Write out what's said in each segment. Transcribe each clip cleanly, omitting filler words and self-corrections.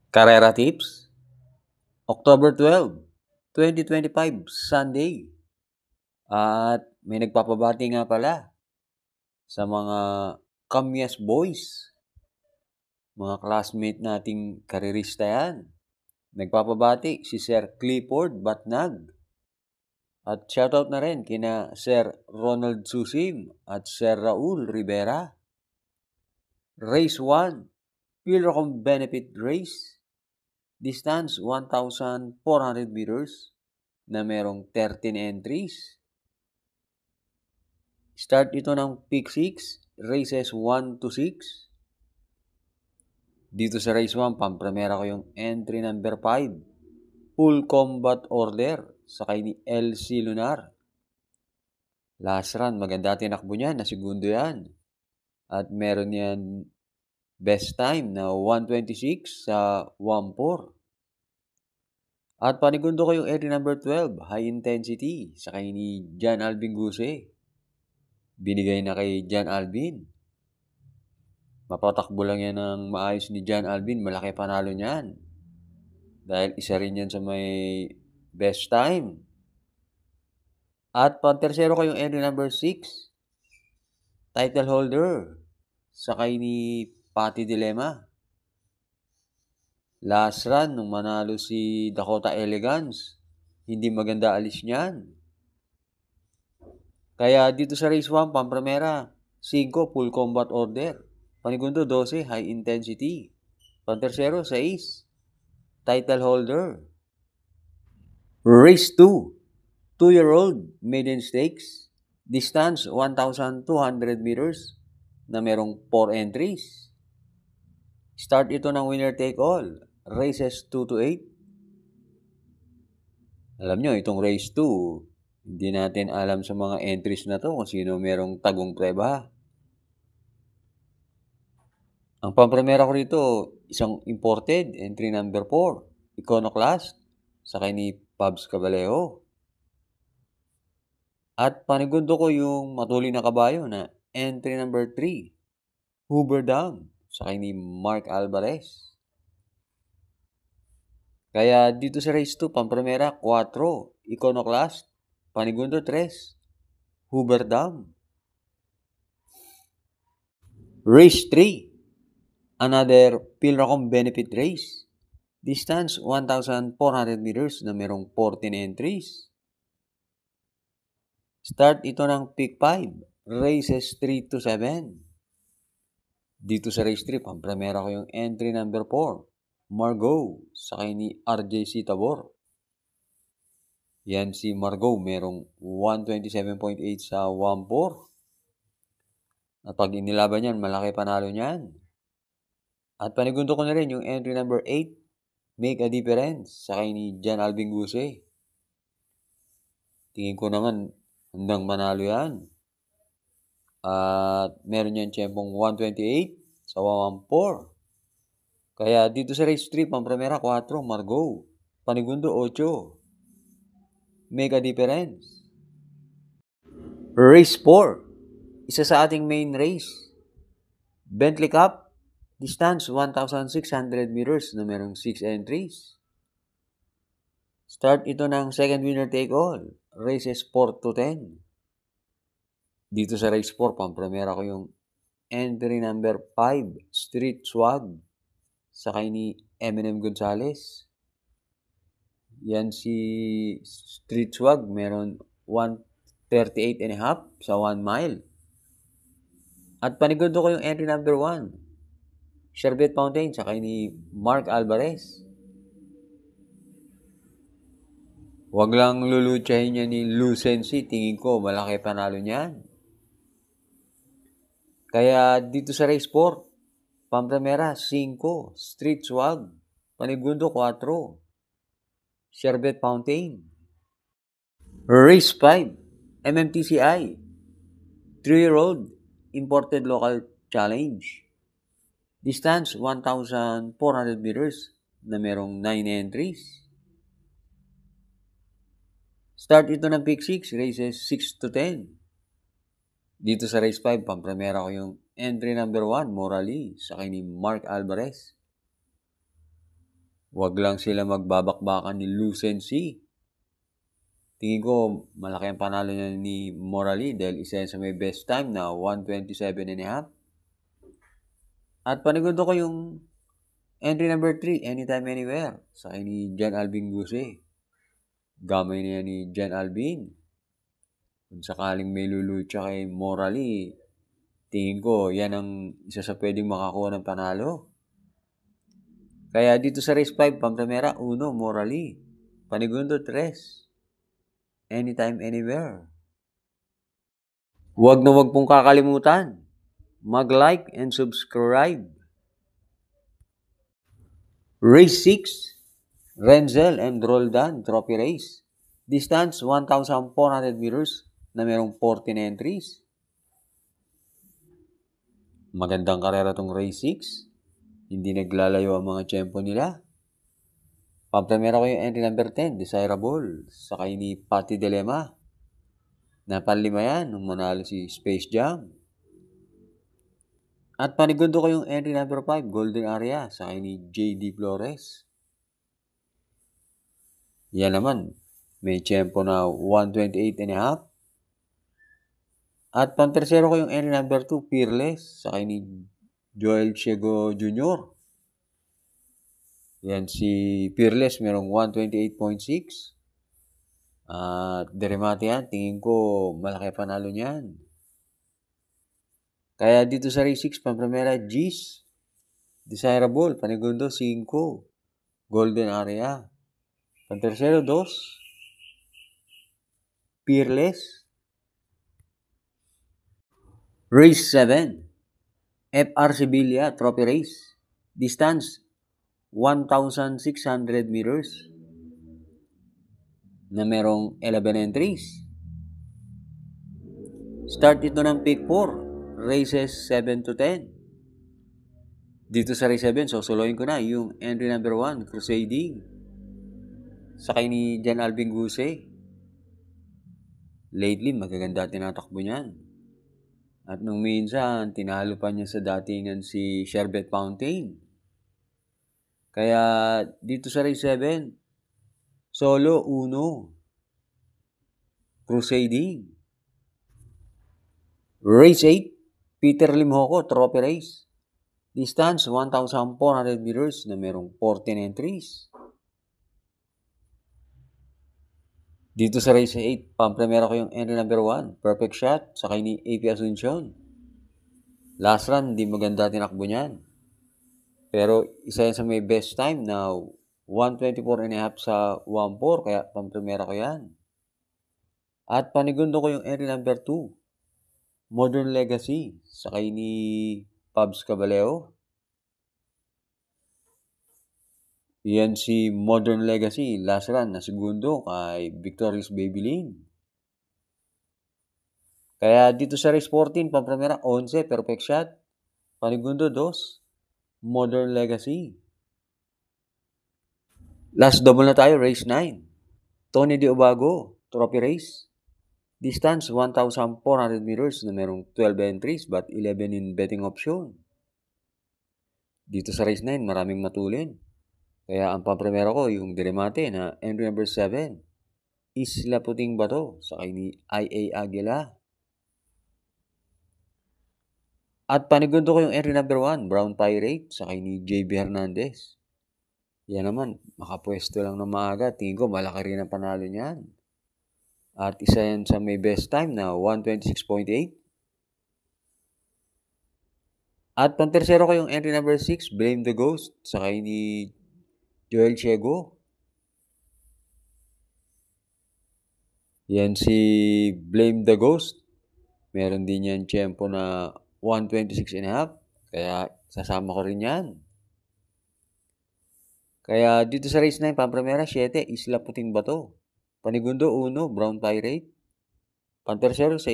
Carrera Tips, October 12, 2025, Sunday. At may nagpapabati nga pala sa mga Kamyas Boys, mga classmate nating karirista yan. Nagpapabati si Sir Clifford Batnag. At shoutout na rin kina Sir Ronald Susim at Sir Raul Rivera. Race 1, Pilrocom Benefit Race. Distance 1,400 meters na merong 13 entries. Start ito ng Peak 6, races 1 to 6. Dito sa race 1, pampremera ko yung entry number 5, Full Combat Order, sakay ni LC Lunar. Last run, maganda tinakbo niyan, na segundo yan. At meron yan best time na 1:26 sa 1:4. At panigundo ko yung entry number 12, High Intensity, sakay ni John Alvin Guse. Binigay na kay John Alvin. Mapatakbo lang yan ng maayos ni John Alvin, malaki panalo niyan. Dahil isa rin yan sa may best time. At pantersero ko yung entry number 6, Title Holder, sakay ni Patty Dilemma. Last run, nung manalo si Dakota Elegance, hindi maganda alis niyan. Kaya dito sa race 1, pampremera, 5, Full Combat Order. Panigundo, 12, High Intensity. Pantersero, 6, Title Holder. Race 2, 2-year-old Maiden Stakes. Distance, 1,200 meters na merong 4 entries. Start ito ng winner take all. Races 2 to 8. Alam nyo, itong race 2, hindi natin alam sa mga entries na to kung sino merong tagong preba. Ang pampremera ko rito, isang imported, entry number 4, Iconoclast, sakay ni Pabs Cabalejo. At panigundo ko yung matuloy na kabayo na entry number 3, Hoover Dam, sakay ni Mark Alvarez. Kaya dito sa race 2, pampremera, 4, Iconoclast, panigundo 3, Hoover Dam. Race 3, another Pilrocom Benefit Race. Distance 1,400 meters na merong 14 entries. Start ito ng Peak 5, races 3 to 7. Dito sa race 3, pampremera ko yung entry number 4, Margot, sakay ni RJC Tabor. Yan si Margot, merong 127.8 sa 1-4. At pag inilaban yan, malaki panalo niyan. At panigundo ko na rin yung entry number 8, Make a Difference, sakay ni John Alvin Guse. Tingin ko naman, handang manalo yan. At meron yan tiyempong 128 sa 114. Kaya dito sa race 3, pampremera 4, Margot. Panigundo 8, Make a Difference. Race 4, isa sa ating main race, Bentley Cup, distance 1,600 meters na merong 6 entries. Start ito ng second winner take all, races 4 to 10. Dito sa race 4, pampremera ko yung entry number 5, Street Swag, sakay ni Eminem Gonzalez. Yan si Street Swag, meron 138.5 sa 1 mile. At panigundo ko yung entry number 1, Sherbet Fountain, sakay ni Mark Alvarez. Huwag lang lulutsahin niya ni Lucency, tingin ko malaki panalo niyan. Kaya dito sa race 4, pampremera 5, Street Swag, panigundo 4, Sherbet Fountain. Race 5, MMTCI, 3-year-old Imported Local Challenge. Distance 1,400 meters na merong 9 entries. Start ito ng Peak 6, races 6 to 10. Dito sa race 5, pampremera ko yung entry number 1, Morally, sakay ni Mark Alvarez. Wag lang sila magbabakbakan ni Lucency. Tingin ko malaki ang panalo niya ni Morali dahil isa yan sa may best time na 127.5. At panigundo ko yung entry number 3, Anytime Anywhere, sa ni Jan Alvin Guse. Gamay niya ni Jan Alvin. Kung sakaling may lulucha kay Morali, tingin ko yan ang isa sa pwedeng makakuha ng panalo. Kaya dito sa race 5, Pampamera, 1, Morali. Panigundo, 3. Anytime, Anywhere. Huwag na huwag pong kakalimutan. Mag-like and subscribe. Race 6, Renzel and Roldan Trophy Race. Distance 1,400 meters na merong 14 entries. Magandang karera tong Race 6. Hindi naglalayo ang mga tiyempo nila. Pampamera ko yung entry number 10, Desirable, sakay ni Pati Dilema. Napanlima yan nung manalo si Space Jam. At panigundo ko yung entry number 5, Golden Area, sakay ni J.D. Flores. Yan naman, may tiyempo na 128.5. At pantersero ko yung entry number 2, Fearless, sakay ni Joel Ciego Jr. Yan si Fearless, merong 128.6. Deremate yan, tingin ko malaki panalo niyan. Kaya dito sa race 6, Pampamera, G's, Desirable, panigundo, 5, Golden Area. Pantersero, 2, Fearless. Race 7, FR Sevilla Trophy Race. Distance, 1,600 meters na merong 11 entries. Start ito ng pick 4, races 7 to 10. Dito sa race 7, susuloyin ko na yung entry number 1, Crusading, sakay ni Jan Alvin Guse. Lately, magaganda tinatakbo niyan. At nung minsan, tinalo pa niya sa datingan si Sherbet Fountain. Kaya dito sa race 7, solo 1, Crusading. Race 8, Peter Limhoco Trophy Race. Distance 1,400 meters na merong 14 entries. Dito sa race 8, Pampamera ko yung entry number 1, Perfect Shot, sakay ni AP Asuncion. Last run, hindi maganda tinakbo niyan. Pero isa yan sa may best time na 124.5 sa 1.4, kaya Pampamera ko yan. At panigundo ko yung entry number 2, Modern Legacy, sakay ni Pabs Caballeo. Yan si Modern Legacy, last run na segundo kay Victorious Babylin. Kaya dito sa race 14, Pampamera, 11, Perfect Shot. Panigundo, 2, Modern Legacy. Last double na tayo, race 9. Tony De Obago, Trophy Race. Distance, 1,400 meters na merong 12 entries but 11 in betting option. Dito sa race 9, maraming matulin. Kaya ang pamprimero ko, yung Deremate na entry number 7, Isla Puting Bato, sakay ni I.A. Aguila. At panigundo ko yung entry number 1, Brown Pirate, sakay ni J.B. Hernandez. Yan naman, makapwesto lang ng maaga. Tingin ko, malaki rin ang panalo niyan. At isa yan sa may best time na 126.8. At pantersero ko yung entry number 6, Blame the Ghost, sakay ni Joel Ciego. Yan si Blame the Ghost. Meron din yan tiyempo na 126.5. Kaya sasama ko rin yan. Kaya dito sa race 9, Pampamera, 7, Isla Puting Bato. Panigundo, 1, Brown Pirate. Pantersero, 6,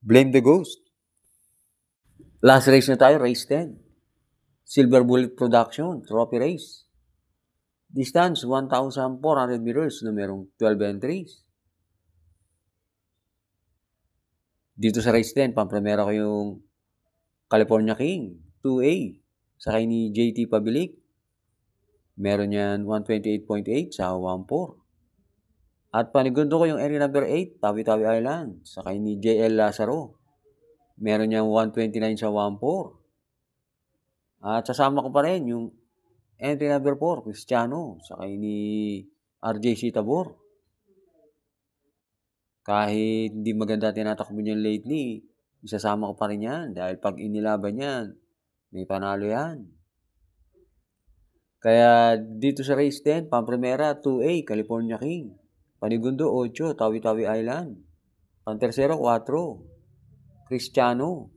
Blame the Ghost. Last race na tayo, race 10. Silver Bullet Production, Trophy Race. Distance, 1,400 meters na merong 12 entries. Dito sa race 10, Pampamera ko yung California King, 2A. Sakay ni JT Pabilik. Meron yan 128.8 sa 1-4. At panigundo ko yung entry number 8, Tawi-Tawi Island. Sakay ni JL Lazaro. Meron niyang 129 sa 1-4. At sasama ko pa rin yung entry number 4, Cristiano. Sakay ni RJC Tabor. Kahit hindi maganda tinatakbo niyan lately, isasama ko pa rin yan. Dahil pag inilaban yan, may panalo yan. Kaya dito sa race 10, Pamprimera 2A, California King. Panigundo 8, Tawi-Tawi Island. Pantersero 4, Cristiano.